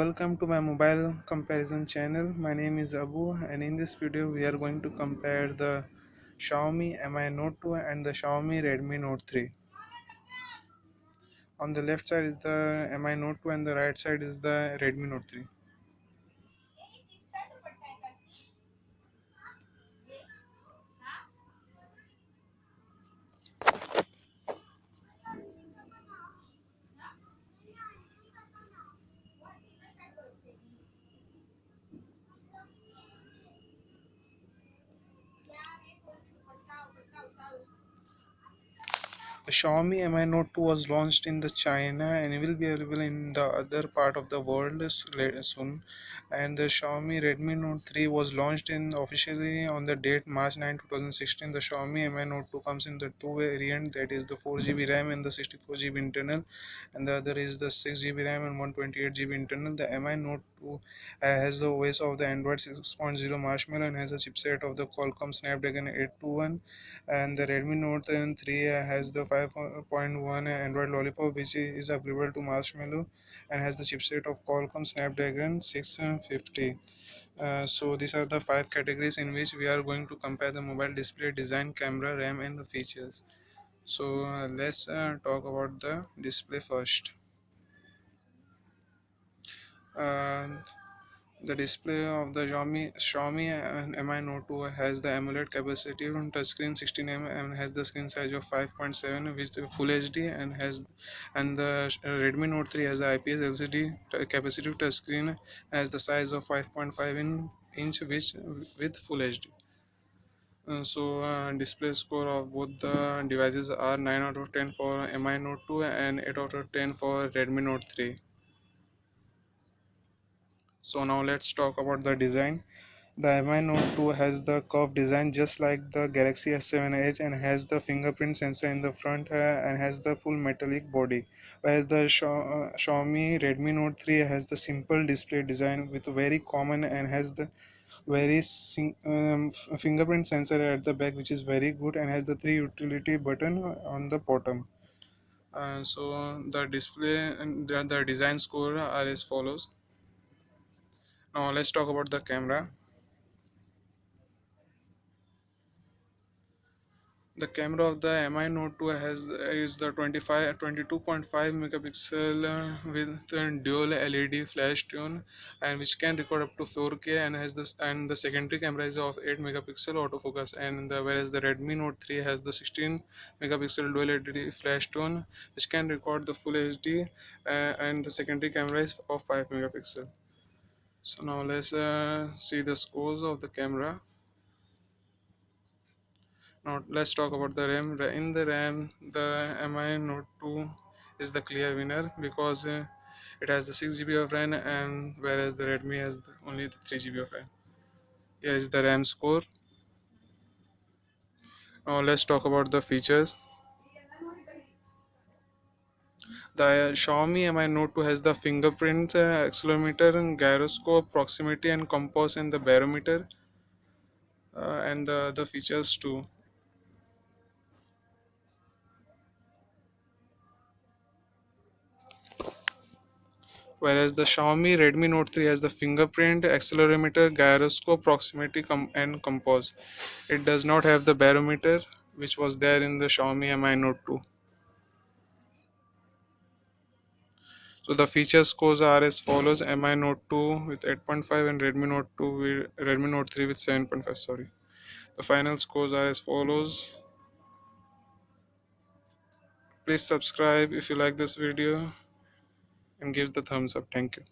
welcome to my mobile comparison channel. My name is Abu, and in this video we are going to compare the Xiaomi Mi Note 2 and the Xiaomi Redmi Note 3. On the left side is the Mi Note 2 and the right side is the Redmi Note 3. The Xiaomi Mi Note 2 was launched in the China and will be available in the other part of the world soon. And the Xiaomi Redmi Note 3 was launched in officially on the date March 9, 2016. The Xiaomi Mi Note 2 comes in the two variant, that is the 4 GB RAM and the 64 GB internal, and the other is the 6 GB RAM and 128 GB internal. The Mi Note 2 has the OS of the Android 6.0 Marshmallow and has a chipset of the Qualcomm Snapdragon 821, and the Redmi Note 3 has the 5.1 Android Lollipop, which is upgradable to Marshmallow and has the chipset of Qualcomm Snapdragon 650. So these are the five categories in which we are going to compare the mobile display, design, camera, RAM, and the features. So let's talk about the display first. Uh, The display of the Xiaomi Mi Note 2 has the AMOLED capacitive touchscreen 16 and has the screen size of 5.7 with the Full HD, and the Redmi Note 3 has the IPS LCD capacitive touchscreen and has the size of 5.5 inch which with Full HD. Display score of both the devices are 9 out of 10 for Mi Note 2 and 8 out of 10 for Redmi Note 3. So now let's talk about the design. The Mi Note 2 has the curved design just like the Galaxy S7 Edge and has the fingerprint sensor in the front and has the full metallic body. Whereas the Xiaomi Redmi Note 3 has the simple display design with very common and has the fingerprint sensor at the back, which is very good, and has the three utility button on the bottom. So the display and the design score are as follows. Now let's talk about the camera. The camera of the Mi Note 2 is the 22.5 megapixel with a dual LED flash tune, and which can record up to 4K, and has this, and the secondary camera is of 8 megapixel autofocus, and whereas the Redmi Note 3 has the 16 megapixel dual LED flash tune which can record the full HD, and the secondary camera is of 5 megapixel. So now let's see the scores of the camera. Now let's talk about the RAM. In the RAM, the Mi Note 2 is the clear winner because it has the 6 GB of RAM, and whereas the Redmi has only the 3 GB of RAM. Here is the RAM score. Now let's talk about the features. The Xiaomi Mi Note 2 has the fingerprint, accelerometer, gyroscope, proximity and compass, and the barometer, and the other features too. Whereas the Xiaomi Redmi Note 3 has the fingerprint, accelerometer, gyroscope, proximity and compass. It does not have the barometer which was there in the Xiaomi Mi Note 2. So the feature scores are as follows: Mi Note 2 with 8.5 and Redmi Note 3 with 7.5. Sorry. The final scores are as follows. Please subscribe if you like this video and give the thumbs up. Thank you.